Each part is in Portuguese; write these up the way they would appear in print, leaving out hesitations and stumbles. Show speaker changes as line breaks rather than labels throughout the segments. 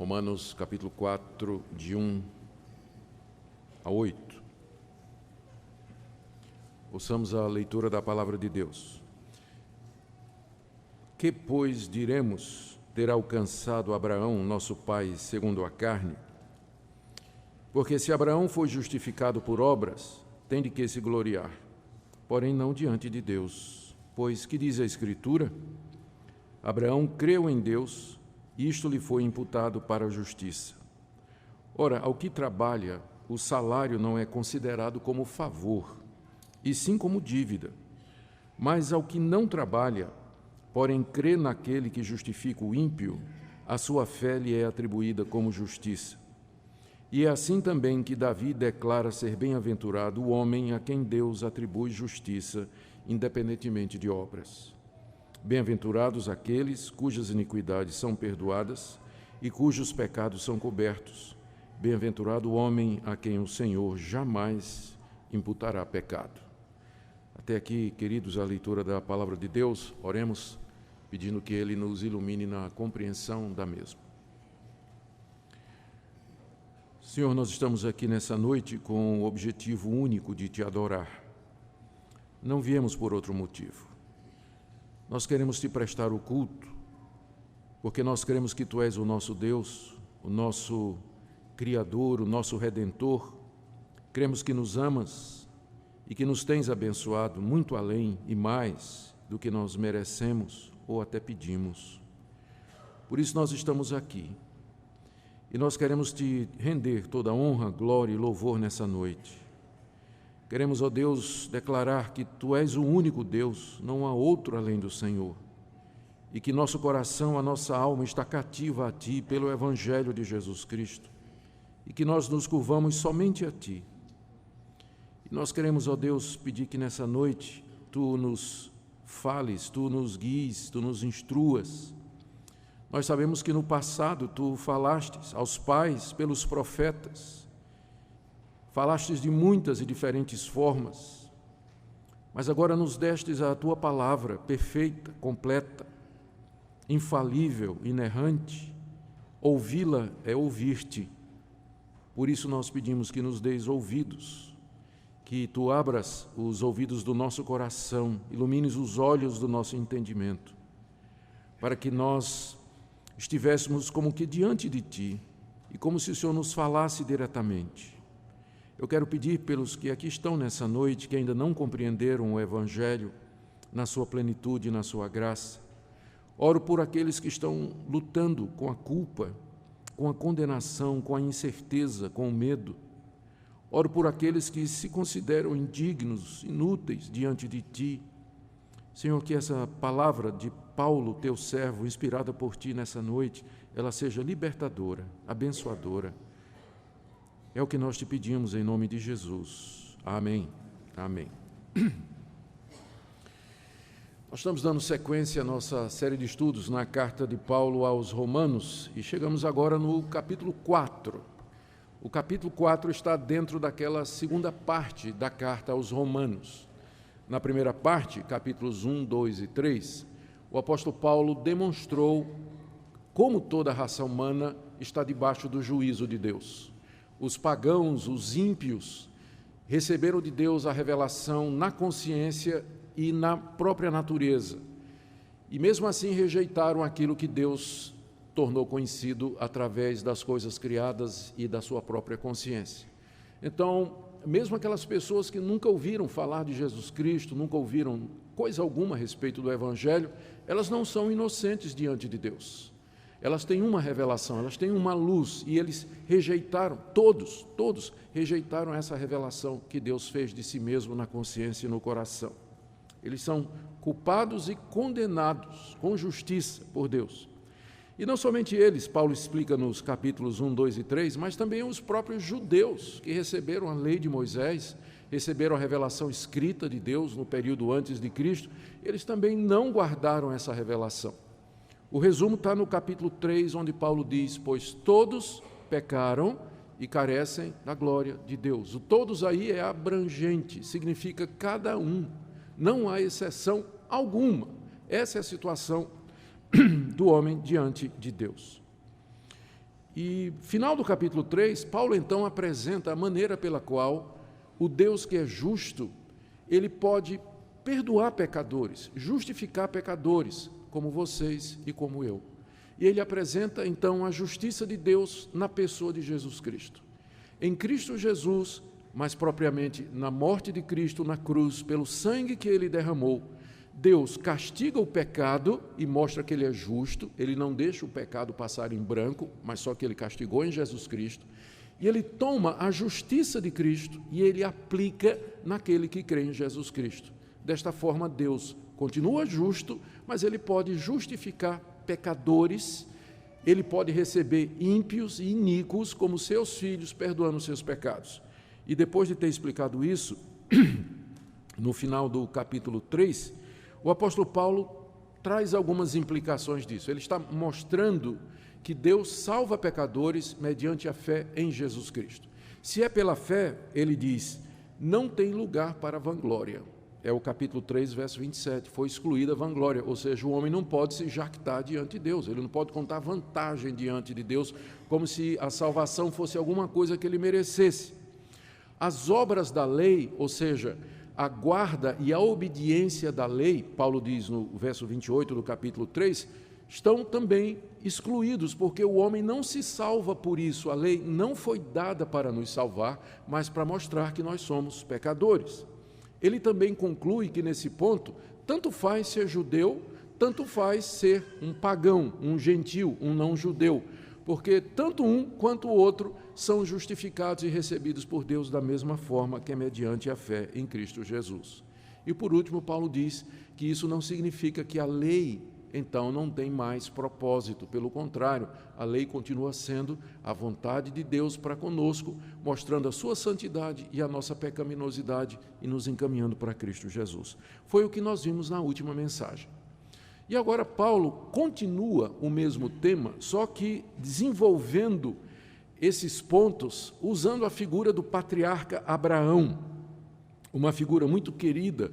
Romanos capítulo 4, de 1 a 8. Ouçamos a leitura da palavra de Deus. Que, pois, diremos ter alcançado Abraão, nosso pai, segundo a carne? Porque se Abraão foi justificado por obras, tem de que se gloriar, porém não diante de Deus. Pois que diz a Escritura? Abraão creu em Deus, e isto lhe foi imputado para a justiça. Ora, ao que trabalha, o salário não é considerado como favor, e sim como dívida. Mas ao que não trabalha, porém crê naquele que justifica o ímpio, a sua fé lhe é atribuída como justiça. E é assim também que Davi declara ser bem-aventurado o homem a quem Deus atribui justiça, independentemente de obras. Bem-aventurados aqueles cujas iniquidades são perdoadas e cujos pecados são cobertos. Bem-aventurado o homem a quem o Senhor jamais imputará pecado. Até aqui, queridos, a leitura da palavra de Deus. Oremos, pedindo que Ele nos ilumine na compreensão da mesma. Senhor, nós estamos aqui nessa noite com o objetivo único de Te adorar. Não viemos por outro motivo. Nós queremos Te prestar o culto, porque nós cremos que Tu és o nosso Deus, o nosso Criador, o nosso Redentor. Cremos que nos amas e que nos tens abençoado muito além e mais do que nós merecemos ou até pedimos. Por isso nós estamos aqui e nós queremos Te render toda a honra, glória e louvor nessa noite. Queremos, ó Deus, declarar que Tu és o único Deus, não há outro além do Senhor, e que nosso coração, a nossa alma está cativa a Ti pelo Evangelho de Jesus Cristo, e que nós nos curvamos somente a Ti. E nós queremos, ó Deus, pedir que nessa noite Tu nos fales, Tu nos guies, Tu nos instruas. Nós sabemos que no passado Tu falastes aos pais pelos profetas, falastes de muitas e diferentes formas, mas agora nos destes a Tua palavra perfeita, completa, infalível, inerrante. Ouvi-la é ouvir-Te. Por isso nós pedimos que nos deis ouvidos, que Tu abras os ouvidos do nosso coração, ilumines os olhos do nosso entendimento, para que nós estivéssemos como que diante de Ti e como se o Senhor nos falasse diretamente. Eu quero pedir pelos que aqui estão nessa noite, que ainda não compreenderam o Evangelho na sua plenitude e na sua graça. Oro por aqueles que estão lutando com a culpa, com a condenação, com a incerteza, com o medo. Oro por aqueles que se consideram indignos, inúteis diante de Ti. Senhor, que essa palavra de Paulo, Teu servo, inspirada por Ti nessa noite, ela seja libertadora, abençoadora. É o que nós Te pedimos em nome de Jesus. Amém. Amém. Nós estamos dando sequência à nossa série de estudos na carta de Paulo aos Romanos e chegamos agora no capítulo 4. O capítulo 4 está dentro daquela segunda parte da carta aos Romanos. Na primeira parte, capítulos 1, 2 e 3, o apóstolo Paulo demonstrou como toda a raça humana está debaixo do juízo de Deus. Os pagãos, os ímpios, receberam de Deus a revelação na consciência e na própria natureza. E mesmo assim rejeitaram aquilo que Deus tornou conhecido através das coisas criadas e da sua própria consciência. Então, mesmo aquelas pessoas que nunca ouviram falar de Jesus Cristo, nunca ouviram coisa alguma a respeito do Evangelho, elas não são inocentes diante de Deus. Elas têm uma revelação, elas têm uma luz, e eles rejeitaram, todos rejeitaram essa revelação que Deus fez de si mesmo na consciência e no coração. Eles são culpados e condenados com justiça por Deus. E não somente eles, Paulo explica nos capítulos 1, 2 e 3, mas também os próprios judeus que receberam a lei de Moisés, receberam a revelação escrita de Deus no período antes de Cristo, eles também não guardaram essa revelação. O resumo está no capítulo 3, onde Paulo diz: pois todos pecaram e carecem da glória de Deus. O todos aí é abrangente, significa cada um, não há exceção alguma. Essa é a situação do homem diante de Deus. E, final do capítulo 3, Paulo então apresenta a maneira pela qual o Deus que é justo, ele pode perdoar pecadores, justificar pecadores, como vocês e como eu. E ele apresenta então a justiça de Deus na pessoa de Jesus Cristo. Em Cristo Jesus, mais propriamente na morte de Cristo na cruz, pelo sangue que ele derramou, Deus castiga o pecado e mostra que ele é justo, ele não deixa o pecado passar em branco, mas só que ele castigou em Jesus Cristo, e ele toma a justiça de Cristo e ele aplica naquele que crê em Jesus Cristo. Desta forma, Deus continua justo, mas ele pode justificar pecadores, ele pode receber ímpios e iníquos como seus filhos, perdoando os seus pecados. E depois de ter explicado isso, no final do capítulo 3, o apóstolo Paulo traz algumas implicações disso. Ele está mostrando que Deus salva pecadores mediante a fé em Jesus Cristo. Se é pela fé, ele diz, não tem lugar para vanglória. É o capítulo 3, verso 27. Foi excluída a vanglória, ou seja, o homem não pode se jactar diante de Deus, ele não pode contar vantagem diante de Deus, como se a salvação fosse alguma coisa que ele merecesse. As obras da lei, ou seja, a guarda e a obediência da lei, Paulo diz no verso 28 do capítulo 3, estão também excluídos, porque o homem não se salva por isso. A lei não foi dada para nos salvar, mas para mostrar que nós somos pecadores. Ele também conclui que, nesse ponto, tanto faz ser judeu, tanto faz ser um pagão, um gentil, um não-judeu, porque tanto um quanto o outro são justificados e recebidos por Deus da mesma forma que é mediante a fé em Cristo Jesus. E, por último, Paulo diz que isso não significa que a lei, então, não tem mais propósito. Pelo contrário, a lei continua sendo a vontade de Deus para conosco, mostrando a sua santidade e a nossa pecaminosidade e nos encaminhando para Cristo Jesus. Foi o que nós vimos na última mensagem. E agora Paulo continua o mesmo tema, só que desenvolvendo esses pontos, usando a figura do patriarca Abraão, uma figura muito querida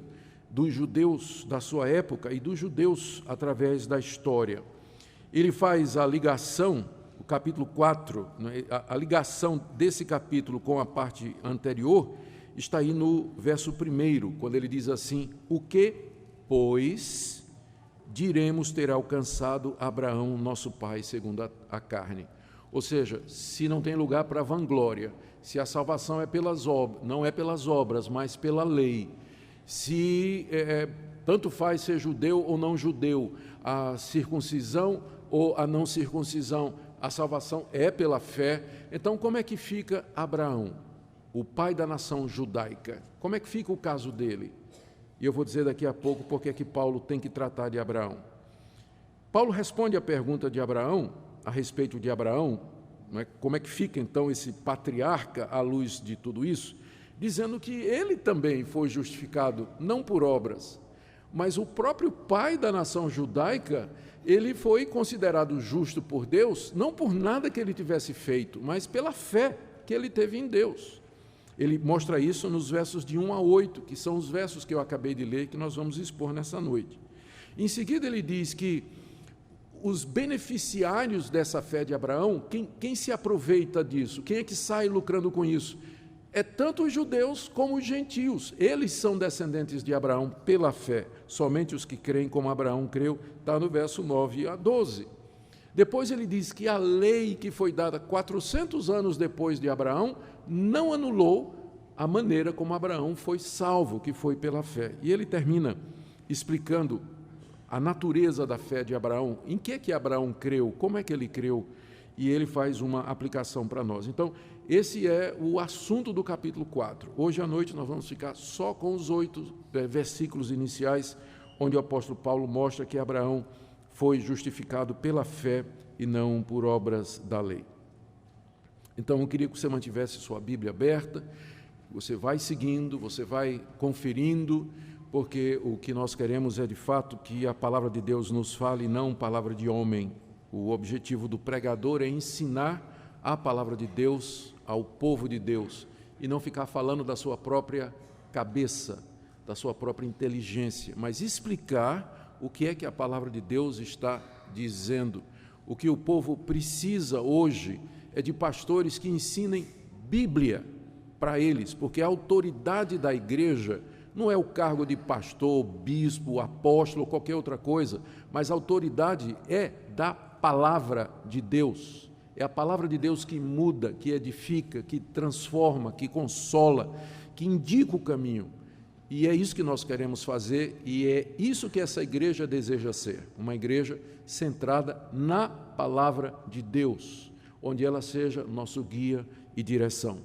dos judeus da sua época e dos judeus através da história. Ele faz a ligação, o capítulo 4, a ligação desse capítulo com a parte anterior, está aí no verso 1, quando ele diz assim, o que, pois, diremos ter alcançado Abraão, nosso pai, segundo a carne. Ou seja, se não tem lugar para vanglória, se a salvação é não é pelas obras, mas pela lei, se tanto faz ser judeu ou não judeu, a circuncisão ou a não circuncisão, a salvação é pela fé. Então, como é que fica Abraão, o pai da nação judaica? Como é que fica o caso dele? E eu vou dizer daqui a pouco porque é que Paulo tem que tratar de Abraão. Paulo responde à pergunta de Abraão, a respeito de Abraão, como é que fica então esse patriarca à luz de tudo isso, dizendo que ele também foi justificado não por obras, mas o próprio pai da nação judaica, ele foi considerado justo por Deus, não por nada que ele tivesse feito, mas pela fé que ele teve em Deus. Ele mostra isso nos versos de 1 a 8, que são os versos que eu acabei de ler, que nós vamos expor nessa noite. Em seguida ele diz que os beneficiários dessa fé de Abraão, quem se aproveita disso? Quem é que sai lucrando com isso? É tanto os judeus como os gentios. Eles são descendentes de Abraão pela fé. Somente os que creem como Abraão creu, está no verso 9 a 12. Depois ele diz que a lei que foi dada 400 anos depois de Abraão não anulou a maneira como Abraão foi salvo, que foi pela fé. E ele termina explicando a natureza da fé de Abraão, em que Abraão creu, como é que ele creu, e ele faz uma aplicação para nós. Então, esse é o assunto do capítulo 4. Hoje à noite nós vamos ficar só com os 8 versículos iniciais, onde o apóstolo Paulo mostra que Abraão foi justificado pela fé e não por obras da lei. Então, eu queria que você mantivesse sua Bíblia aberta, você vai seguindo, você vai conferindo, porque o que nós queremos é, de fato, que a palavra de Deus nos fale, não palavra de homem. O objetivo do pregador é ensinar a palavra de Deus ao povo de Deus e não ficar falando da sua própria cabeça, da sua própria inteligência, mas explicar o que é que a palavra de Deus está dizendo. O que o povo precisa hoje é de pastores que ensinem Bíblia para eles, porque a autoridade da igreja não é o cargo de pastor, bispo, apóstolo, qualquer outra coisa, mas a autoridade é da palavra de Deus. É a palavra de Deus que muda, que edifica, que transforma, que consola, que indica o caminho. E é isso que nós queremos fazer e é isso que essa igreja deseja ser, uma igreja centrada na palavra de Deus, onde ela seja nosso guia e direção.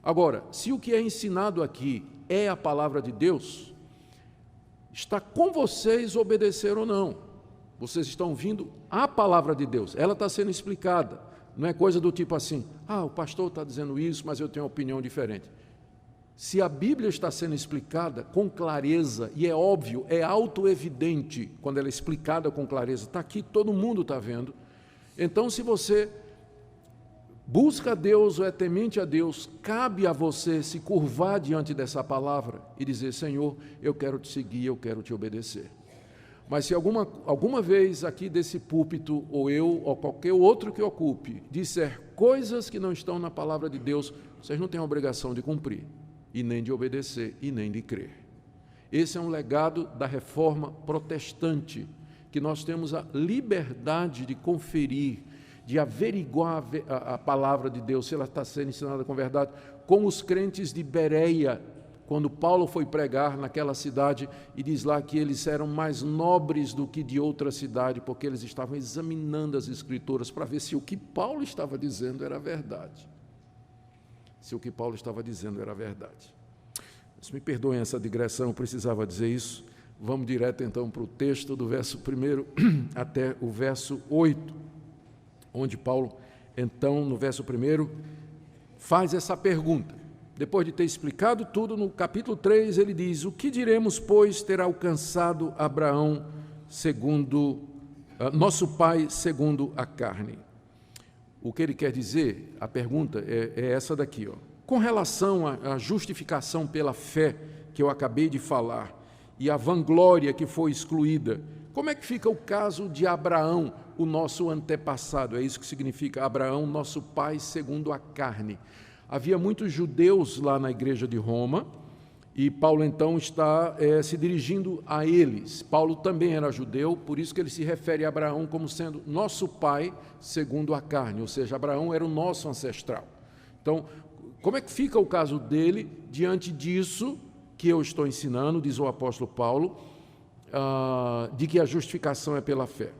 Agora, se o que é ensinado aqui é a palavra de Deus, está com vocês obedecer ou não. Vocês estão ouvindo a palavra de Deus, ela está sendo explicada. Não é coisa do tipo assim, o pastor está dizendo isso, mas eu tenho uma opinião diferente. Se a Bíblia está sendo explicada com clareza, e é óbvio, é autoevidente, quando ela é explicada com clareza, está aqui, todo mundo está vendo. Então, se você busca a Deus ou é temente a Deus, cabe a você se curvar diante dessa palavra e dizer, Senhor, eu quero te seguir, eu quero te obedecer. Mas se alguma vez aqui desse púlpito, ou eu, ou qualquer outro que ocupe, disser coisas que não estão na palavra de Deus, vocês não têm a obrigação de cumprir, e nem de obedecer, e nem de crer. Esse é um legado da reforma protestante, que nós temos a liberdade de conferir, de averiguar a palavra de Deus, se ela está sendo ensinada com verdade, como os crentes de Bereia, quando Paulo foi pregar naquela cidade, e diz lá que eles eram mais nobres do que de outra cidade, porque eles estavam examinando as Escrituras para ver se o que Paulo estava dizendo era verdade. Se o que Paulo estava dizendo era verdade. Mas me perdoem essa digressão, eu precisava dizer isso. Vamos direto então para o texto do verso 1 até o verso 8, onde Paulo, então, no verso 1, faz essa pergunta. Depois de ter explicado tudo, no capítulo 3, ele diz, o que diremos, pois, ter alcançado Abraão, nosso pai, segundo a carne? O que ele quer dizer, a pergunta é essa daqui, Com relação à justificação pela fé que eu acabei de falar e a vanglória que foi excluída, como é que fica o caso de Abraão, o nosso antepassado? É isso que significa Abraão, nosso pai segundo a carne. Havia muitos judeus lá na igreja de Roma e Paulo então está se dirigindo a eles. Paulo também era judeu, por isso que ele se refere a Abraão como sendo nosso pai segundo a carne, ou seja, Abraão era o nosso ancestral. Então, como é que fica o caso dele diante disso que eu estou ensinando, diz o apóstolo Paulo, de que a justificação é pela fé?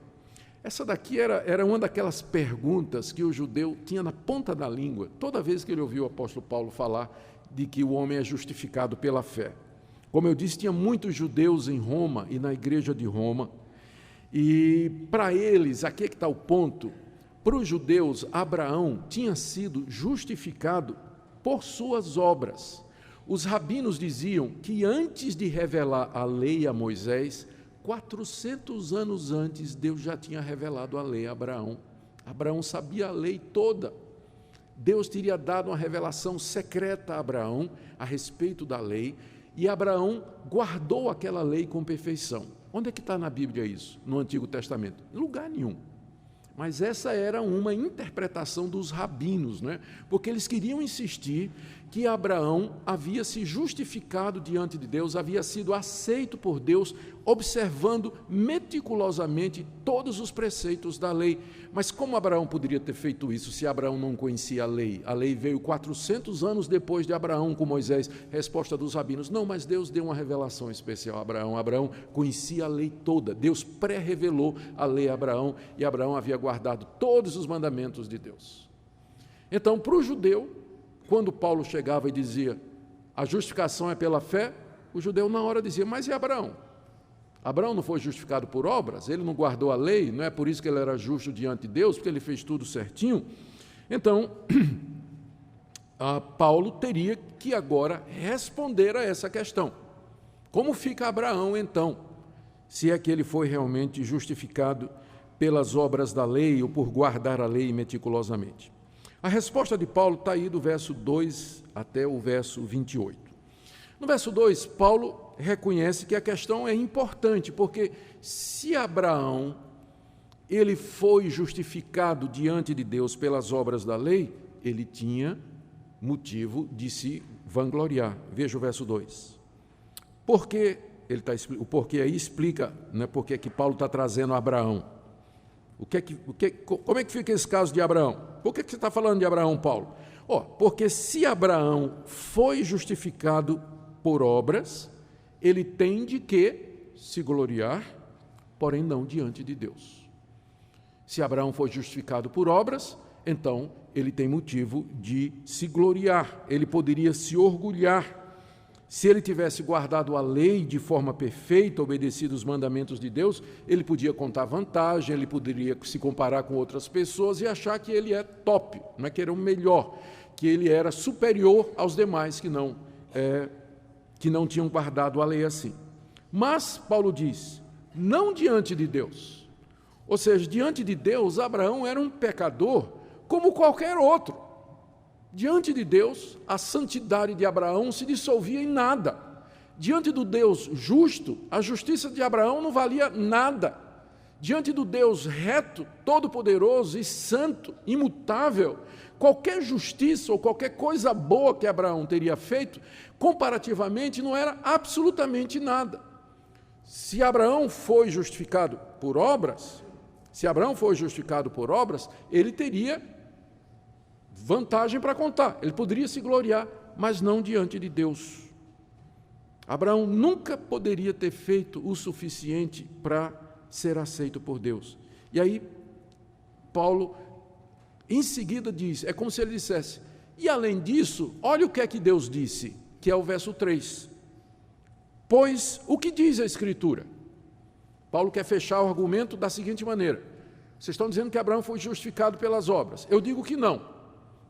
Essa daqui era uma daquelas perguntas que o judeu tinha na ponta da língua, toda vez que ele ouvia o apóstolo Paulo falar de que o homem é justificado pela fé. Como eu disse, tinha muitos judeus em Roma e na igreja de Roma, e para eles, aqui é que está o ponto, para os judeus, Abraão tinha sido justificado por suas obras. Os rabinos diziam que antes de revelar a lei a Moisés, 400 anos antes, Deus já tinha revelado a lei a Abraão. Abraão sabia a lei toda. Deus teria dado uma revelação secreta a Abraão a respeito da lei, e Abraão guardou aquela lei com perfeição. Onde é que está na Bíblia isso? No Antigo Testamento? Em lugar nenhum. Mas essa era uma interpretação dos rabinos, né? Porque eles queriam insistir que Abraão havia se justificado diante de Deus, havia sido aceito por Deus, observando meticulosamente todos os preceitos da lei. Mas como Abraão poderia ter feito isso se Abraão não conhecia a lei? A lei veio 400 anos depois de Abraão com Moisés. Resposta dos rabinos, não, mas Deus deu uma revelação especial a Abraão. Abraão conhecia a lei toda, Deus pré-revelou a lei a Abraão, e Abraão havia guardado todos os mandamentos de Deus. Então, para o judeu, quando Paulo chegava e dizia, a justificação é pela fé, o judeu na hora dizia, mas e Abraão? Abraão não foi justificado por obras? Ele não guardou a lei? Não é por isso que ele era justo diante de Deus, porque ele fez tudo certinho? Então, Paulo teria que agora responder a essa questão. Como fica Abraão, então, se é que ele foi realmente justificado pelas obras da lei ou por guardar a lei meticulosamente? A resposta de Paulo está aí do verso 2 até o verso 28. No verso 2, Paulo reconhece que a questão é importante, porque se Abraão ele foi justificado diante de Deus pelas obras da lei, ele tinha motivo de se vangloriar. Veja o verso 2. Por que o porquê aí explica, né, por que Paulo está trazendo Abraão. Como é que fica esse caso de Abraão? Por que você está falando de Abraão, Paulo? Porque se Abraão foi justificado por obras, ele tem de que se gloriar, porém não diante de Deus. Se Abraão foi justificado por obras, então ele tem motivo de se gloriar, ele poderia se orgulhar. Se ele tivesse guardado a lei de forma perfeita, obedecido os mandamentos de Deus, ele podia contar vantagem, ele poderia se comparar com outras pessoas e achar que ele é top, não é que era o melhor, que ele era superior aos demais que não tinham guardado a lei assim. Mas, Paulo diz, não diante de Deus. Ou seja, diante de Deus, Abraão era um pecador como qualquer outro. Diante de Deus, a santidade de Abraão se dissolvia em nada. Diante do Deus justo, a justiça de Abraão não valia nada. Diante do Deus reto, todo-poderoso e santo, imutável, qualquer justiça ou qualquer coisa boa que Abraão teria feito, comparativamente, não era absolutamente nada. Se Abraão foi justificado por obras, ele teria vantagem para contar, ele poderia se gloriar, mas não diante de Deus. Abraão nunca poderia ter feito o suficiente para ser aceito por Deus. E aí, Paulo, em seguida diz, é como se ele dissesse, e além disso, olha o que é que Deus disse, que é o verso 3. Pois, o que diz a Escritura? Paulo quer fechar o argumento da seguinte maneira, vocês estão dizendo que Abraão foi justificado pelas obras. Eu digo que não.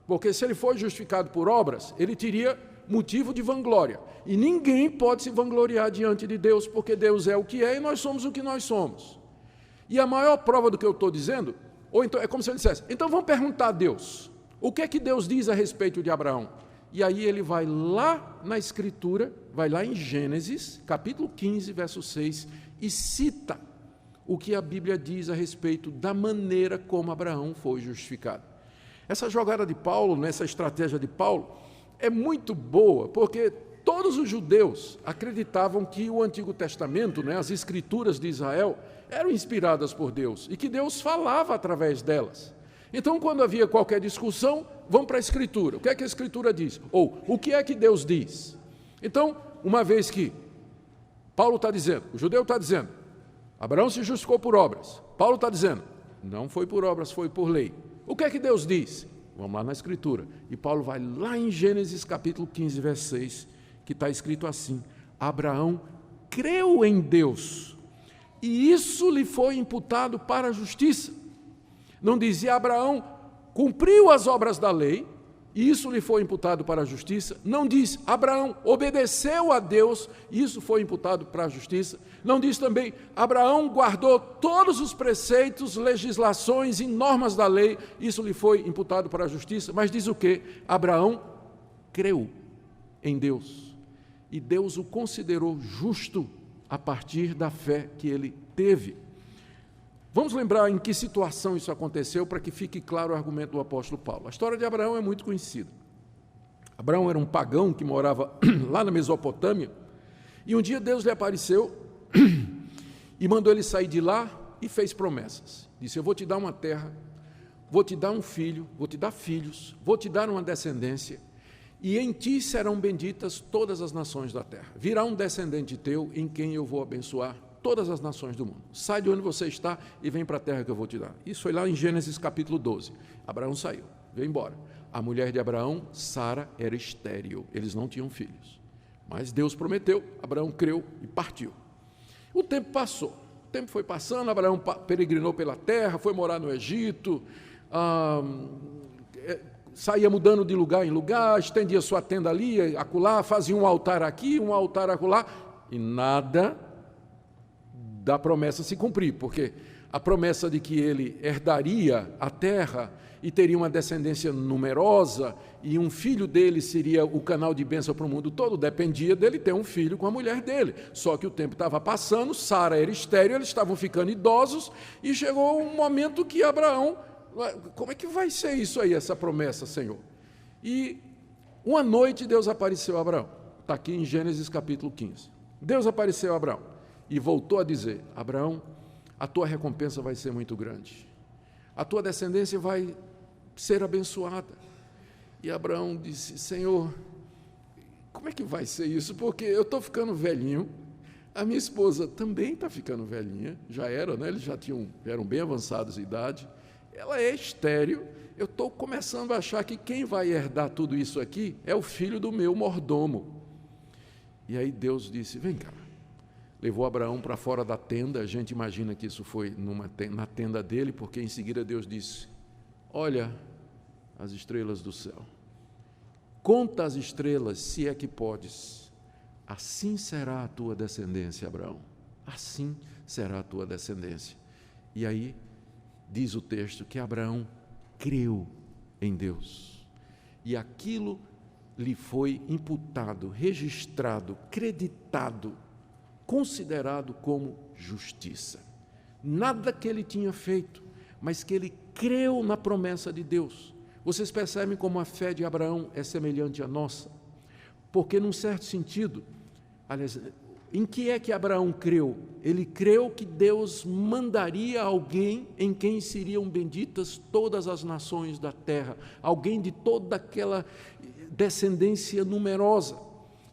Porque se ele foi justificado por obras, ele teria motivo de vanglória. E ninguém pode se vangloriar diante de Deus, porque Deus é o que é e nós somos o que nós somos. E a maior prova do que eu estou dizendo, ou então é como se ele dissesse, então vamos perguntar a Deus, o que é que Deus diz a respeito de Abraão? E aí ele vai lá na Escritura, vai lá em Gênesis, capítulo 15, verso 6, e cita o que a Bíblia diz a respeito da maneira como Abraão foi justificado. Essa jogada de Paulo, essa estratégia de Paulo, é muito boa, porque todos os judeus acreditavam que o Antigo Testamento, as Escrituras de Israel, eram inspiradas por Deus e que Deus falava através delas. Então, quando havia qualquer discussão, vão para a Escritura. O que é que a Escritura diz? Ou, o que é que Deus diz? Então, uma vez que Paulo está dizendo, o judeu está dizendo, Abraão se justificou por obras. Paulo está dizendo, não foi por obras, foi por lei. O que é que Deus diz? Vamos lá na Escritura. E Paulo vai lá em Gênesis capítulo 15, verso 6, que está escrito assim, Abraão creu em Deus, e isso lhe foi imputado para a justiça. Não dizia Abraão cumpriu as obras da lei, e isso lhe foi imputado para a justiça. Não diz Abraão obedeceu a Deus, e isso foi imputado para a justiça. Não diz também Abraão guardou todos os preceitos, legislações e normas da lei, isso lhe foi imputado para a justiça. Mas diz o quê? Abraão creu em Deus, e Deus o considerou justo a partir da fé que ele teve. Vamos lembrar em que situação isso aconteceu para que fique claro o argumento do apóstolo Paulo. A história de Abraão é muito conhecida. Abraão era um pagão que morava lá na Mesopotâmia, e um dia Deus lhe apareceu e mandou ele sair de lá e fez promessas. Disse, eu vou te dar uma terra, vou te dar um filho, vou te dar filhos, vou te dar uma descendência, e em ti serão benditas todas as nações da terra. Virá um descendente teu em quem eu vou abençoar todas as nações do mundo. Sai de onde você está e vem para a terra que eu vou te dar. Isso foi lá em Gênesis capítulo 12. Abraão saiu, veio embora. A mulher de Abraão, Sara, era estéril. Eles não tinham filhos. Mas Deus prometeu, Abraão creu e partiu. O tempo passou. O tempo foi passando, Abraão peregrinou pela terra, foi morar no Egito, saía mudando de lugar em lugar, estendia sua tenda ali, acolá, fazia um altar aqui, um altar acolá, e nada da promessa se cumprir, porque a promessa de que ele herdaria a terra e teria uma descendência numerosa, e um filho dele seria o canal de bênção para o mundo todo, dependia dele ter um filho com a mulher dele. Só que o tempo estava passando, Sara era estéril, eles estavam ficando idosos, e chegou um momento que Abraão, como é que vai ser isso aí, essa promessa, Senhor? E uma noite Deus apareceu a Abraão, está aqui em Gênesis capítulo 15. Deus apareceu a Abraão e voltou a dizer: Abraão, a tua recompensa vai ser muito grande, a tua descendência vai ser abençoada. E Abraão disse: Senhor, como é que vai ser isso? Porque eu estou ficando velhinho, a minha esposa também está ficando velhinha, já era, né? Eles já eram bem avançados de idade, ela é estéril, eu estou começando a achar que quem vai herdar tudo isso aqui é o filho do meu mordomo. E aí Deus disse: vem cá. Levou Abraão para fora da tenda, a gente imagina que isso foi na tenda dele, porque em seguida Deus disse: olha as estrelas do céu, conta as estrelas, se é que podes, assim será a tua descendência, Abraão, assim será a tua descendência. E aí diz o texto que Abraão creu em Deus, e aquilo lhe foi imputado, registrado, creditado, considerado como justiça. Nada que ele tinha feito, mas que ele creu na promessa de Deus. Vocês percebem como a fé de Abraão é semelhante à nossa? Porque, num certo sentido, aliás, em que é que Abraão creu? Ele creu que Deus mandaria alguém em quem seriam benditas todas as nações da terra, alguém de toda aquela descendência numerosa,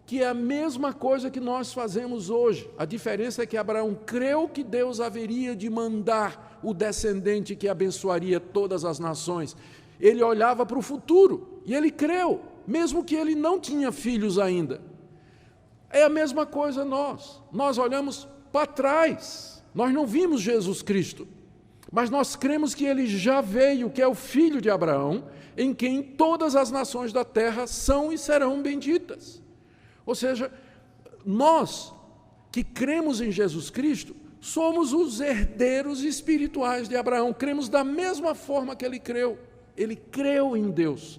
que é a mesma coisa que nós fazemos hoje. A diferença é que Abraão creu que Deus haveria de mandar o descendente que abençoaria todas as nações. Ele olhava para o futuro e ele creu, mesmo que ele não tinha filhos ainda. É a mesma coisa nós olhamos para trás, nós não vimos Jesus Cristo, mas nós cremos que ele já veio, que é o filho de Abraão, em quem todas as nações da terra são e serão benditas. Ou seja, nós que cremos em Jesus Cristo, somos os herdeiros espirituais de Abraão, cremos da mesma forma que ele creu em Deus.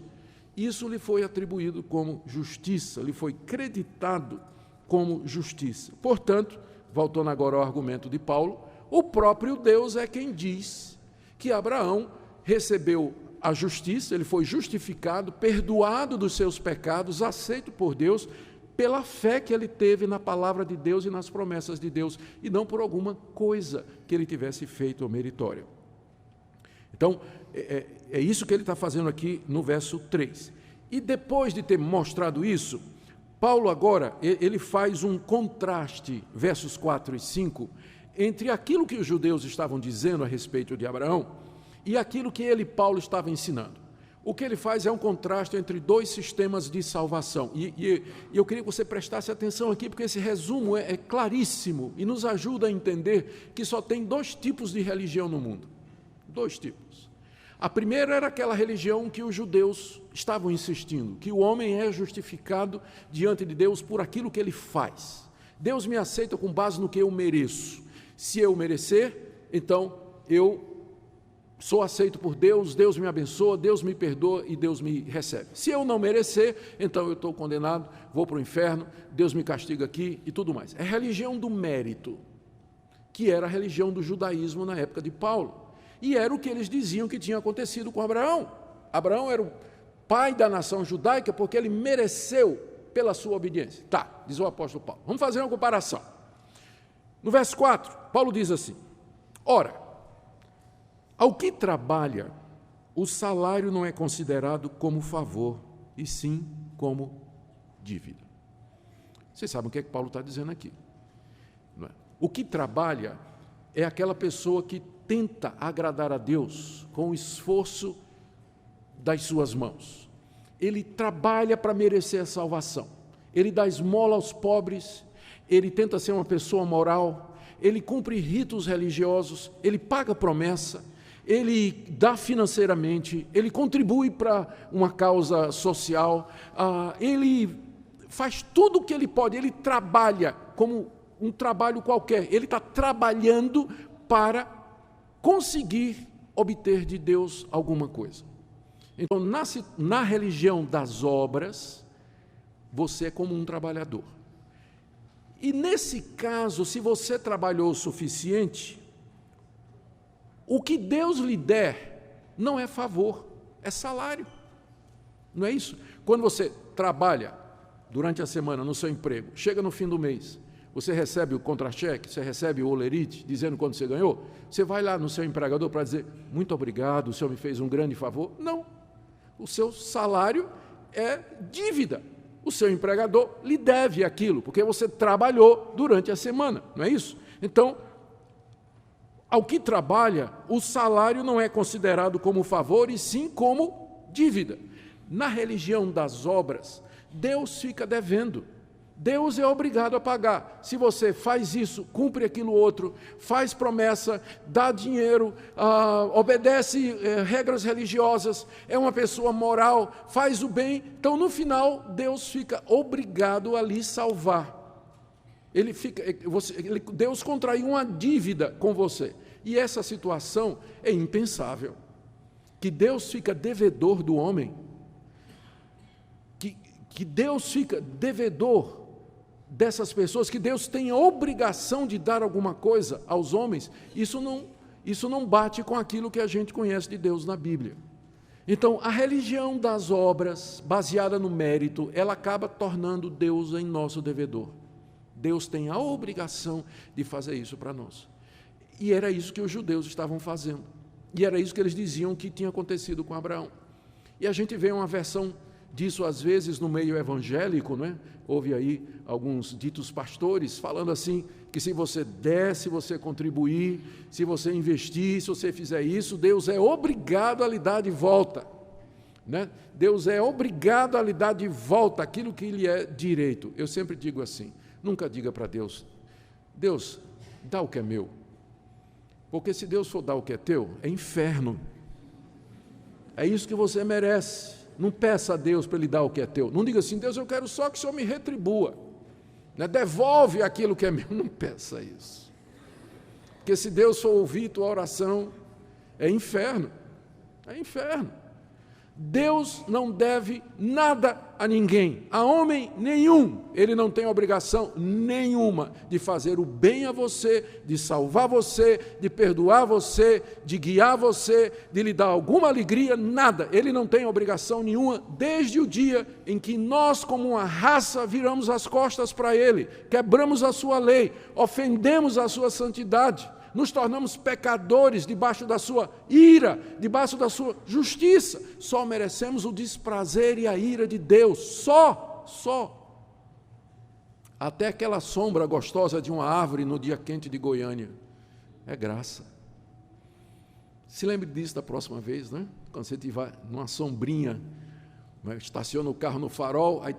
Isso lhe foi atribuído como justiça, lhe foi creditado como justiça. Portanto, voltando agora ao argumento de Paulo, o próprio Deus é quem diz que Abraão recebeu a justiça, ele foi justificado, perdoado dos seus pecados, aceito por Deus, pela fé que ele teve na palavra de Deus e nas promessas de Deus, e não por alguma coisa que ele tivesse feito meritória. Então, é isso que ele está fazendo aqui no verso 3. E depois de ter mostrado isso, Paulo agora, ele faz um contraste, versos 4 e 5, entre aquilo que os judeus estavam dizendo a respeito de Abraão e aquilo que Paulo, estava ensinando. O que ele faz é um contraste entre dois sistemas de salvação. E eu queria que você prestasse atenção aqui, porque esse resumo é claríssimo e nos ajuda a entender que só tem dois tipos de religião no mundo. Dois tipos. A primeira era aquela religião que os judeus estavam insistindo, que o homem é justificado diante de Deus por aquilo que ele faz. Deus me aceita com base no que eu mereço. Se eu merecer, então eu sou aceito por Deus, Deus me abençoa, Deus me perdoa e Deus me recebe. Se eu não merecer, então eu estou condenado, vou para o inferno, Deus me castiga aqui e tudo mais. É a religião do mérito, que era a religião do judaísmo na época de Paulo. E era o que eles diziam que tinha acontecido com Abraão. Abraão era o pai da nação judaica porque ele mereceu pela sua obediência. Tá, diz o apóstolo Paulo. Vamos fazer uma comparação. No verso 4, Paulo diz assim: ora, ao que trabalha, o salário não é considerado como favor, e sim como dívida. Vocês sabem o que é que Paulo está dizendo aqui, não é? O que trabalha é aquela pessoa que tenta agradar a Deus com o esforço das suas mãos. Ele trabalha para merecer a salvação. Ele dá esmola aos pobres, ele tenta ser uma pessoa moral, ele cumpre ritos religiosos, ele paga promessa, ele dá financeiramente, ele contribui para uma causa social, ele faz tudo o que ele pode, ele trabalha como um trabalho qualquer, ele está trabalhando para conseguir obter de Deus alguma coisa. Então, na religião das obras, você é como um trabalhador. E nesse caso, se você trabalhou o suficiente, o que Deus lhe der não é favor, é salário. Não é isso? Quando você trabalha durante a semana no seu emprego, chega no fim do mês, você recebe o contra-cheque, você recebe o olerite, dizendo quanto você ganhou, você vai lá no seu empregador para dizer, muito obrigado, o senhor me fez um grande favor. Não. O seu salário é dívida. O seu empregador lhe deve aquilo, porque você trabalhou durante a semana, não é isso? Então, ao que trabalha, o salário não é considerado como favor, e sim como dívida. Na religião das obras, Deus fica devendo. Deus é obrigado a pagar. Se você faz isso, cumpre aquilo outro, faz promessa, dá dinheiro, obedece regras religiosas, é uma pessoa moral, faz o bem, então no final Deus fica obrigado a lhe salvar. Deus contraiu uma dívida com você. E essa situação é impensável. Que Deus fica devedor do homem. Que Deus fica devedor dessas pessoas, que Deus tem a obrigação de dar alguma coisa aos homens, isso não bate com aquilo que a gente conhece de Deus na Bíblia. Então, a religião das obras, baseada no mérito, ela acaba tornando Deus em nosso devedor. Deus tem a obrigação de fazer isso para nós. E era isso que os judeus estavam fazendo. E era isso que eles diziam que tinha acontecido com Abraão. E a gente vê uma versão disso, às vezes, no meio evangélico, não é? Houve aí alguns ditos pastores falando assim, que se você der, se você contribuir, se você investir, se você fizer isso, Deus é obrigado a lhe dar de volta. Né? Deus é obrigado a lhe dar de volta aquilo que lhe é direito. Eu sempre digo assim, nunca diga para Deus, Deus, dá o que é meu. Porque se Deus for dar o que é teu, é inferno. É isso que você merece. Não peça a Deus para Ele dar o que é teu. Não diga assim, Deus, eu quero só que o Senhor me retribua. Né? Devolve aquilo que é meu. Não peça isso. Porque se Deus for ouvir tua oração, é inferno. É inferno. Deus não deve nada a ninguém, a homem nenhum. Ele não tem obrigação nenhuma de fazer o bem a você, de salvar você, de perdoar você, de guiar você, de lhe dar alguma alegria, nada. Ele não tem obrigação nenhuma desde o dia em que nós, como uma raça, viramos as costas para Ele, quebramos a sua lei, ofendemos a sua santidade, nos tornamos pecadores debaixo da sua ira, debaixo da sua justiça. Só merecemos o desprazer e a ira de Deus, só. Até aquela sombra gostosa de uma árvore no dia quente de Goiânia, é graça. Se lembre disso da próxima vez, né? Quando você estiver numa sombrinha, estaciona o carro no farol, aí,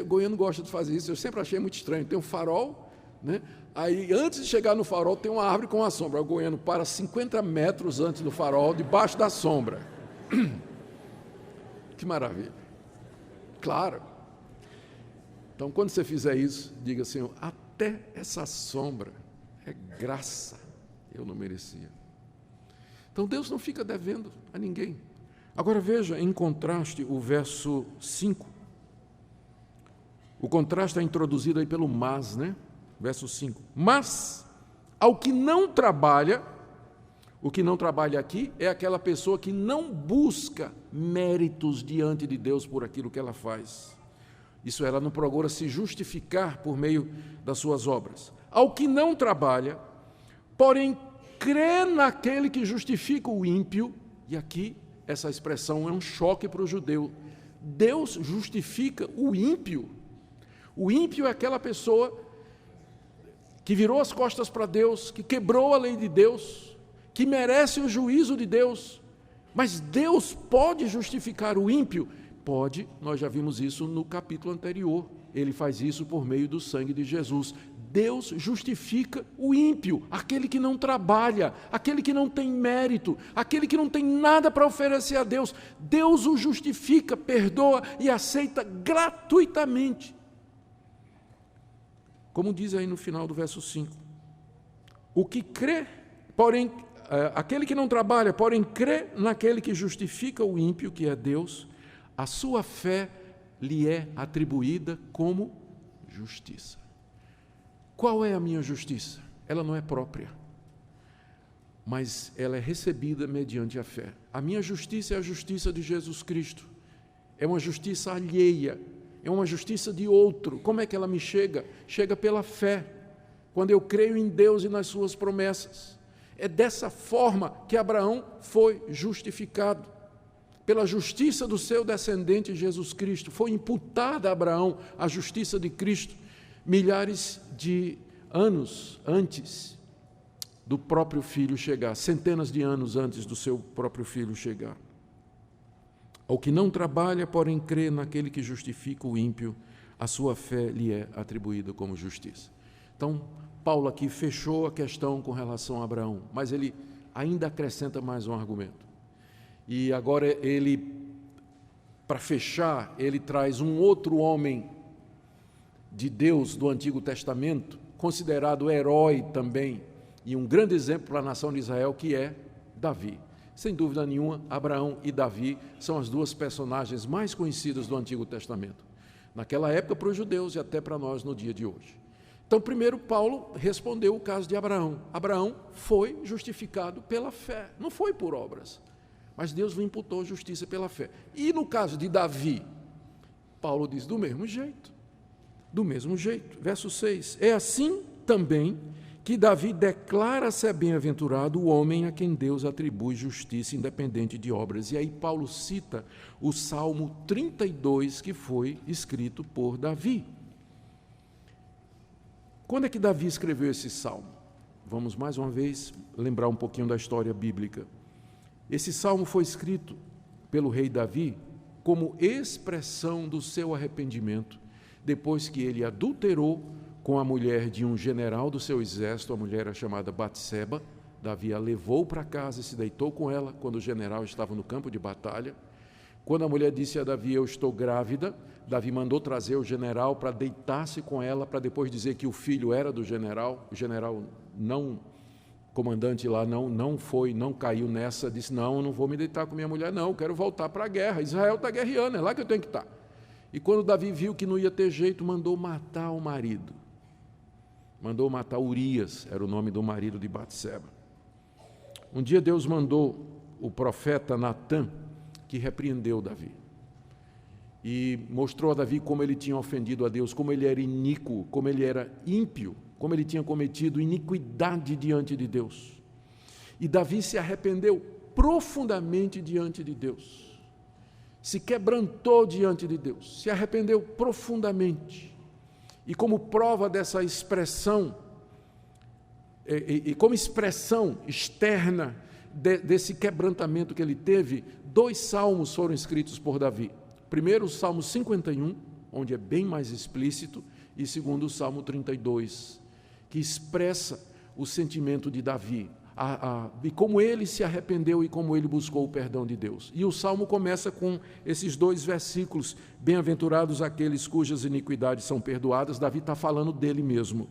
goiano gosta de fazer isso, eu sempre achei muito estranho, tem um farol, né? Aí, antes de chegar no farol, tem uma árvore com uma sombra. O goiano para 50 metros antes do farol, debaixo da sombra. Que maravilha. Claro. Então, quando você fizer isso, diga, Senhor, até essa sombra é graça. Eu não merecia. Então, Deus não fica devendo a ninguém. Agora, veja, em contraste, o verso 5. O contraste é introduzido aí pelo mas, né? Verso 5. Mas, ao que não trabalha, o que não trabalha aqui é aquela pessoa que não busca méritos diante de Deus por aquilo que ela faz. Isso, ela não procura se justificar por meio das suas obras. Ao que não trabalha, porém crê naquele que justifica o ímpio, e aqui essa expressão é um choque para o judeu. Deus justifica o ímpio. O ímpio é aquela pessoa que virou as costas para Deus, que quebrou a lei de Deus, que merece o juízo de Deus. Mas Deus pode justificar o ímpio? Pode, nós já vimos isso no capítulo anterior. Ele faz isso por meio do sangue de Jesus. Deus justifica o ímpio, aquele que não trabalha, aquele que não tem mérito, aquele que não tem nada para oferecer a Deus. Deus o justifica, perdoa e aceita gratuitamente. Como diz aí no final do verso 5, o que crê, porém, aquele que não trabalha, porém crê naquele que justifica o ímpio, que é Deus, a sua fé lhe é atribuída como justiça. Qual é a minha justiça? Ela não é própria, mas ela é recebida mediante a fé. A minha justiça é a justiça de Jesus Cristo. É uma justiça alheia, é uma justiça de outro. Como é que ela me chega? Chega pela fé, quando eu creio em Deus e nas suas promessas. É dessa forma que Abraão foi justificado. Pela justiça do seu descendente Jesus Cristo. Foi imputada a Abraão a justiça de Cristo milhares de anos antes do próprio filho chegar, centenas de anos antes do seu próprio filho chegar. Ao que não trabalha, porém crê naquele que justifica o ímpio, a sua fé lhe é atribuída como justiça. Então, Paulo aqui fechou a questão com relação a Abraão, mas ele ainda acrescenta mais um argumento. E agora ele, para fechar, ele traz um outro homem de Deus do Antigo Testamento, considerado herói também, e um grande exemplo para a nação de Israel, que é Davi. Sem dúvida nenhuma, Abraão e Davi são as duas personagens mais conhecidas do Antigo Testamento. Naquela época para os judeus e até para nós no dia de hoje. Então, primeiro Paulo respondeu o caso de Abraão. Abraão foi justificado pela fé, não foi por obras. Mas Deus lhe imputou justiça pela fé. E no caso de Davi, Paulo diz do mesmo jeito. Do mesmo jeito. Verso 6. É assim também que Davi declara ser bem-aventurado o homem a quem Deus atribui justiça independente de obras. E aí Paulo cita o Salmo 32, que foi escrito por Davi. Quando é que Davi escreveu esse salmo? Vamos mais uma vez lembrar um pouquinho da história bíblica. Esse salmo foi escrito pelo rei Davi como expressão do seu arrependimento, depois que ele adulterou com a mulher de um general do seu exército. A mulher era chamada Batseba. Davi a levou para casa e se deitou com ela quando o general estava no campo de batalha. Quando a mulher disse a Davi, eu estou grávida, Davi mandou trazer o general para deitar-se com ela, para depois dizer que o filho era do general. O general não... comandante lá não caiu nessa, disse, não vou me deitar com minha mulher, não, quero voltar para a guerra, Israel está guerreando, é lá que eu tenho que estar. E quando Davi viu que não ia ter jeito, mandou matar o marido, mandou matar Urias, era o nome do marido de Batseba. Um dia Deus mandou o profeta Natã, que repreendeu Davi, e mostrou a Davi como ele tinha ofendido a Deus, como ele era iníquo, como ele era ímpio, como ele tinha cometido iniquidade diante de Deus. E Davi se arrependeu profundamente diante de Deus. Se quebrantou diante de Deus, se arrependeu profundamente. E como prova dessa expressão, e como expressão externa desse quebrantamento que ele teve, 2 salmos foram escritos por Davi. Primeiro, o Salmo 51, onde é bem mais explícito, e segundo, o Salmo 32, que expressa o sentimento de Davi, e como ele se arrependeu e como ele buscou o perdão de Deus. E o Salmo começa com esses 2 versículos, bem-aventurados aqueles cujas iniquidades são perdoadas. Davi está falando dele mesmo.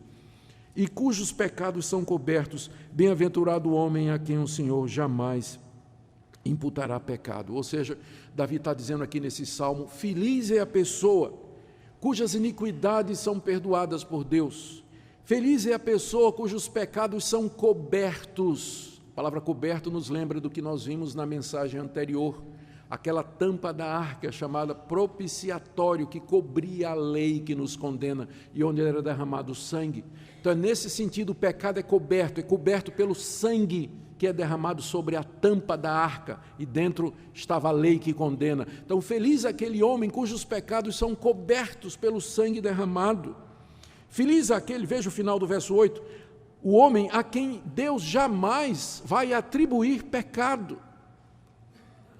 E cujos pecados são cobertos, bem-aventurado o homem a quem o Senhor jamais imputará pecado. Ou seja, Davi está dizendo aqui nesse Salmo, feliz é a pessoa cujas iniquidades são perdoadas por Deus. Feliz é a pessoa cujos pecados são cobertos. A palavra coberto nos lembra do que nós vimos na mensagem anterior, aquela tampa da arca chamada propiciatório, que cobria a lei que nos condena e onde era derramado sangue. Então, nesse sentido, o pecado é coberto pelo sangue que é derramado sobre a tampa da arca, e dentro estava a lei que condena. Então, feliz é aquele homem cujos pecados são cobertos pelo sangue derramado. Feliz é aquele, veja o final do verso 8, o homem a quem Deus jamais vai atribuir pecado.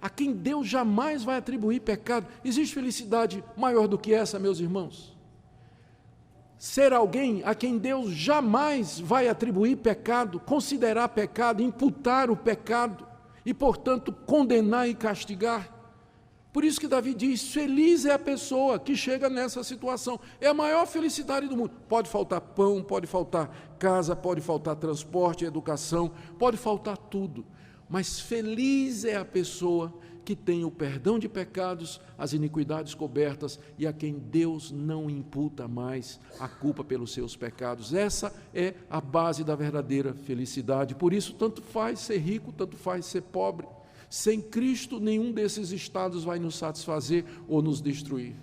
A quem Deus jamais vai atribuir pecado. Existe felicidade maior do que essa, meus irmãos? Ser alguém a quem Deus jamais vai atribuir pecado, considerar pecado, imputar o pecado e, portanto, condenar e castigar. Por isso que Davi diz, feliz é a pessoa que chega nessa situação. É a maior felicidade do mundo. Pode faltar pão, pode faltar casa, pode faltar transporte, educação, pode faltar tudo. Mas feliz é a pessoa que tem o perdão de pecados, as iniquidades cobertas e a quem Deus não imputa mais a culpa pelos seus pecados. Essa é a base da verdadeira felicidade. Por isso, tanto faz ser rico, tanto faz ser pobre. Sem Cristo, nenhum desses estados vai nos satisfazer ou nos destruir,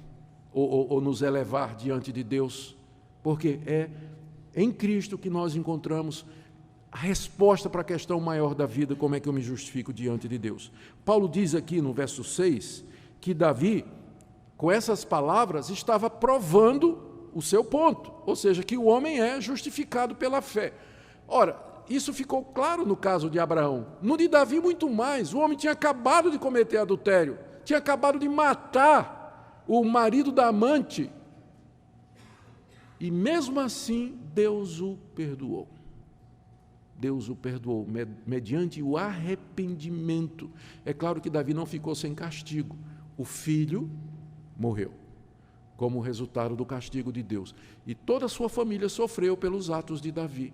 ou nos elevar diante de Deus, porque é em Cristo que nós encontramos a resposta para a questão maior da vida, como é que eu me justifico diante de Deus. Paulo diz aqui no verso 6, que Davi, com essas palavras, estava provando o seu ponto, ou seja, que o homem é justificado pela fé. Ora, isso ficou claro no caso de Abraão. No de Davi, muito mais. O homem tinha acabado de cometer adultério, tinha acabado de matar o marido da amante. E mesmo assim, Deus o perdoou. Deus o perdoou, mediante o arrependimento. É claro que Davi não ficou sem castigo. O filho morreu, como resultado do castigo de Deus. E toda a sua família sofreu pelos atos de Davi.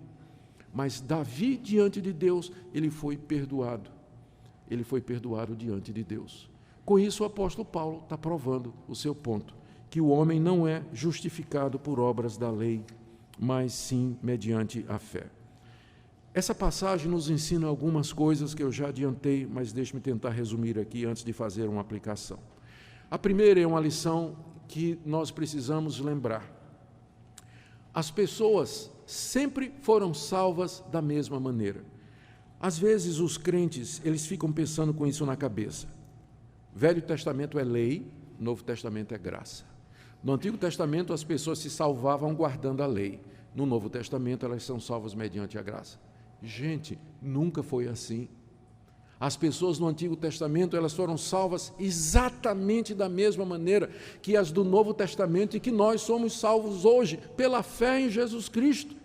Mas Davi, diante de Deus, ele foi perdoado. Ele foi perdoado diante de Deus. Com isso, o apóstolo Paulo está provando o seu ponto, que o homem não é justificado por obras da lei, mas sim mediante a fé. Essa passagem nos ensina algumas coisas que eu já adiantei, mas deixe-me tentar resumir aqui antes de fazer uma aplicação. A primeira é uma lição que nós precisamos lembrar. As pessoas sempre foram salvas da mesma maneira. Às vezes os crentes, eles ficam pensando com isso na cabeça. Velho Testamento é lei, Novo Testamento é graça. No Antigo Testamento as pessoas se salvavam guardando a lei. No Novo Testamento elas são salvas mediante a graça. Gente, nunca foi assim. As pessoas no Antigo Testamento, elas foram salvas exatamente da mesma maneira que as do Novo Testamento e que nós somos salvos hoje, pela fé em Jesus Cristo.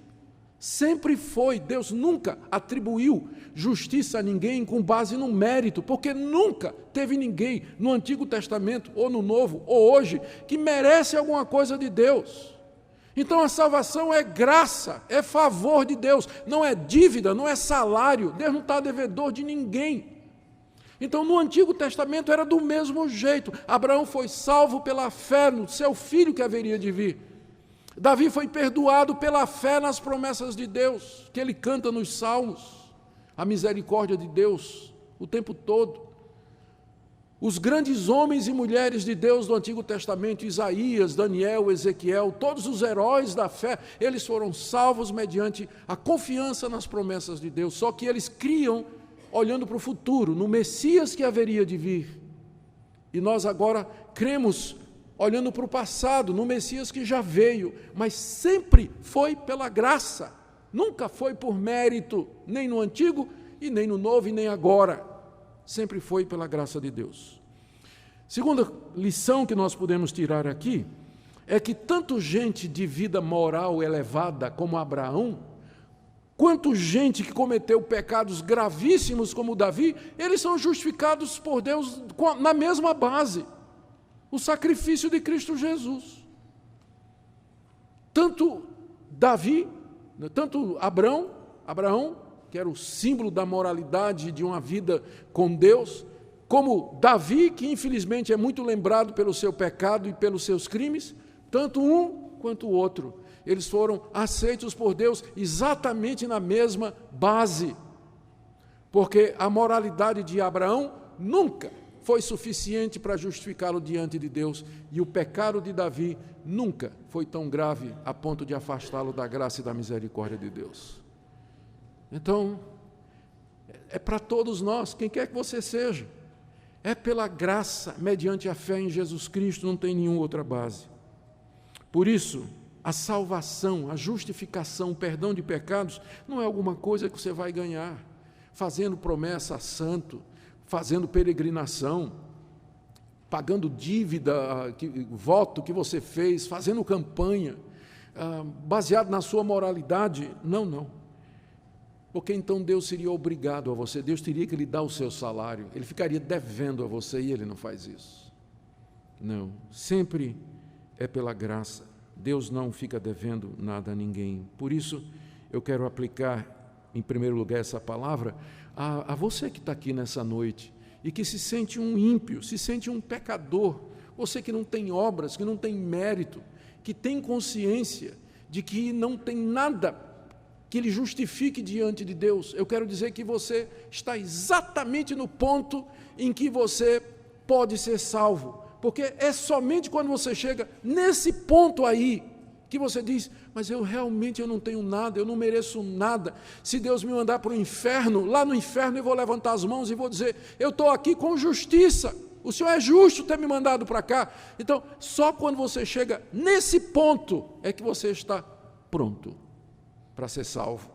Sempre foi, Deus nunca atribuiu justiça a ninguém com base no mérito, porque nunca teve ninguém no Antigo Testamento, ou no Novo, ou hoje, que merece alguma coisa de Deus. Então a salvação é graça, é favor de Deus, não é dívida, não é salário, Deus não está devedor de ninguém. Então no Antigo Testamento era do mesmo jeito, Abraão foi salvo pela fé no seu filho que haveria de vir. Davi foi perdoado pela fé nas promessas de Deus, que ele canta nos Salmos, a misericórdia de Deus o tempo todo. Os grandes homens e mulheres de Deus do Antigo Testamento, Isaías, Daniel, Ezequiel, todos os heróis da fé, eles foram salvos mediante a confiança nas promessas de Deus, só que eles criam olhando para o futuro, no Messias que haveria de vir. E nós agora cremos olhando para o passado, no Messias que já veio, mas sempre foi pela graça, nunca foi por mérito, nem no Antigo, e nem no Novo, e nem agora. Sempre foi pela graça de Deus. Segunda lição que nós podemos tirar aqui é que tanto gente de vida moral elevada como Abraão, quanto gente que cometeu pecados gravíssimos como Davi, eles são justificados por Deus na mesma base, o sacrifício de Cristo Jesus. Tanto Davi, tanto Abraão, que era o símbolo da moralidade de uma vida com Deus, como Davi, que infelizmente é muito lembrado pelo seu pecado e pelos seus crimes, tanto um quanto o outro. Eles foram aceitos por Deus exatamente na mesma base, porque a moralidade de Abraão nunca foi suficiente para justificá-lo diante de Deus, e o pecado de Davi nunca foi tão grave a ponto de afastá-lo da graça e da misericórdia de Deus. Então, é para todos nós, quem quer que você seja, é pela graça, mediante a fé em Jesus Cristo, não tem nenhuma outra base. Por isso, a salvação, a justificação, o perdão de pecados, não é alguma coisa que você vai ganhar, fazendo promessa a santo, fazendo peregrinação, pagando dívida, voto que você fez, fazendo campanha, baseado na sua moralidade. Não. Porque então Deus seria obrigado a você, Deus teria que lhe dar o seu salário, Ele ficaria devendo a você e Ele não faz isso. Não, sempre é pela graça. Deus não fica devendo nada a ninguém. Por isso, eu quero aplicar, em primeiro lugar, essa palavra a você que está aqui nessa noite e que se sente um ímpio, se sente um pecador, você que não tem obras, que não tem mérito, que tem consciência de que não tem nada que lhe justifique diante de Deus. Eu quero dizer que você está exatamente no ponto em que você pode ser salvo, porque é somente quando você chega nesse ponto aí que você diz: mas eu não tenho nada, eu não mereço nada. Se Deus me mandar para o inferno, lá no inferno eu vou levantar as mãos e vou dizer: eu estou aqui com justiça, o Senhor é justo ter me mandado para cá. Então, só quando você chega nesse ponto é que você está pronto para ser salvo.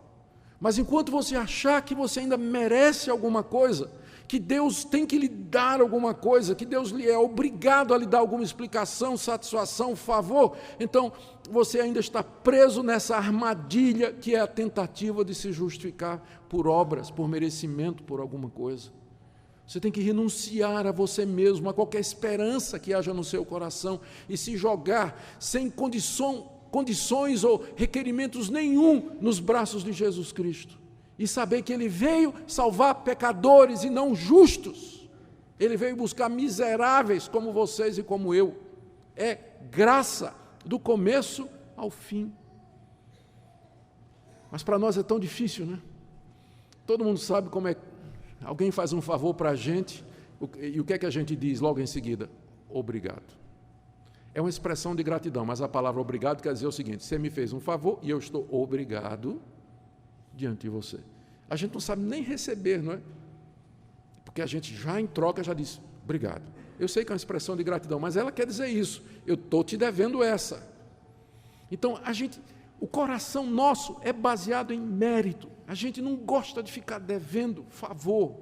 Mas enquanto você achar que você ainda merece alguma coisa, que Deus tem que lhe dar alguma coisa, que Deus lhe é obrigado a lhe dar alguma explicação, satisfação, favor, então você ainda está preso nessa armadilha que é a tentativa de se justificar por obras, por merecimento, por alguma coisa. Você tem que renunciar a você mesmo, a qualquer esperança que haja no seu coração e se jogar sem condições ou requerimentos nenhum nos braços de Jesus Cristo. E saber que Ele veio salvar pecadores e não justos. Ele veio buscar miseráveis como vocês e como eu. É graça do começo ao fim. Mas para nós é tão difícil, né? Todo mundo sabe como é. Alguém faz um favor para a gente, e o que é que a gente diz logo em seguida? Obrigado. É uma expressão de gratidão, mas a palavra obrigado quer dizer o seguinte: você me fez um favor e eu estou obrigado diante de você. A gente não sabe nem receber, não é? Porque a gente já em troca já diz obrigado. Eu sei que é uma expressão de gratidão, mas ela quer dizer isso: eu estou te devendo essa. Então, o coração nosso é baseado em mérito. A gente não gosta de ficar devendo favor.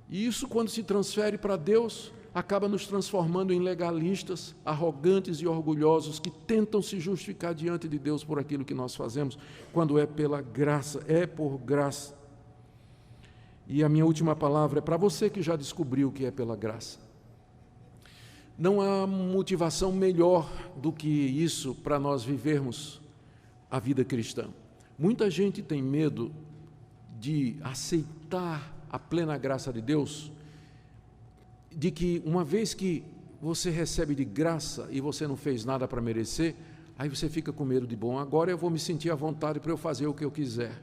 E isso, quando se transfere para Deus, acaba nos transformando em legalistas, arrogantes e orgulhosos que tentam se justificar diante de Deus por aquilo que nós fazemos, quando é pela graça, é por graça. E a minha última palavra é para você que já descobriu que é pela graça. Não há motivação melhor do que isso para nós vivermos a vida cristã. Muita gente tem medo de aceitar a plena graça de Deus, de que uma vez que você recebe de graça e você não fez nada para merecer, aí você fica com medo de, bom, agora eu vou me sentir à vontade para eu fazer o que eu quiser.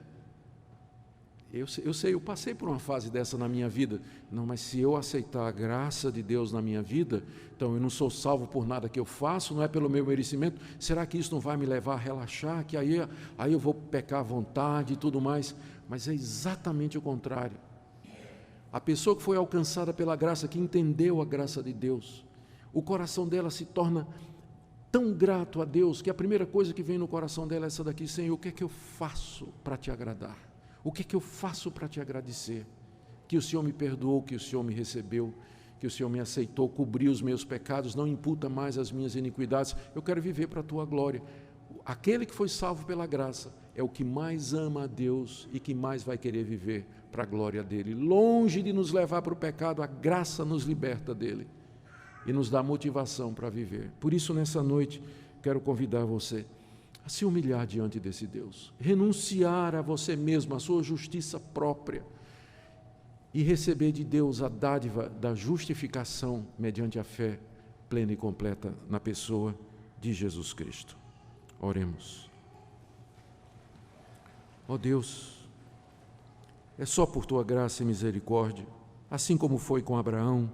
Eu sei, eu passei por uma fase dessa na minha vida. Não, mas se eu aceitar a graça de Deus na minha vida, então eu não sou salvo por nada que eu faço, não é pelo meu merecimento, será que isso não vai me levar a relaxar, que aí eu vou pecar à vontade e tudo mais? Mas é exatamente o contrário. A pessoa que foi alcançada pela graça, que entendeu a graça de Deus, o coração dela se torna tão grato a Deus, que a primeira coisa que vem no coração dela é essa daqui: Senhor, o que é que eu faço para te agradar? O que é que eu faço para te agradecer? Que o Senhor me perdoou, que o Senhor me recebeu, que o Senhor me aceitou, cobriu os meus pecados, não imputa mais as minhas iniquidades. Eu quero viver para a tua glória. Aquele que foi salvo pela graça é o que mais ama a Deus e que mais vai querer viver para a glória dele. Longe de nos levar para o pecado, a graça nos liberta dele e nos dá motivação para viver. Por isso, nessa noite, quero convidar você a se humilhar diante desse Deus, renunciar a você mesmo, a sua justiça própria, e receber de Deus a dádiva da justificação mediante a fé plena e completa na pessoa de Jesus Cristo. Oremos. Ó Deus, é só por tua graça e misericórdia, assim como foi com Abraão,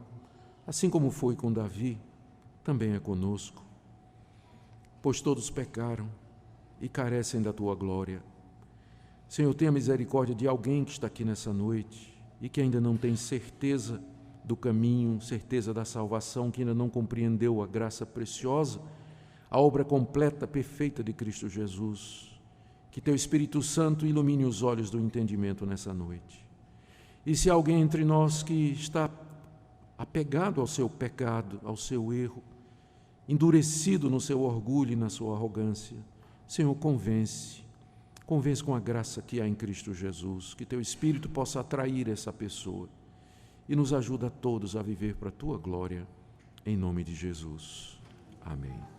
assim como foi com Davi, também é conosco, pois todos pecaram e carecem da tua glória. Senhor, tenha misericórdia de alguém que está aqui nessa noite e que ainda não tem certeza do caminho, certeza da salvação, que ainda não compreendeu a graça preciosa, a obra completa, perfeita de Cristo Jesus. Que teu Espírito Santo ilumine os olhos do entendimento nessa noite. E se há alguém entre nós que está apegado ao seu pecado, ao seu erro, endurecido no seu orgulho e na sua arrogância, Senhor, convence com a graça que há em Cristo Jesus, que teu Espírito possa atrair essa pessoa e nos ajuda a todos a viver para a tua glória, em nome de Jesus. Amém.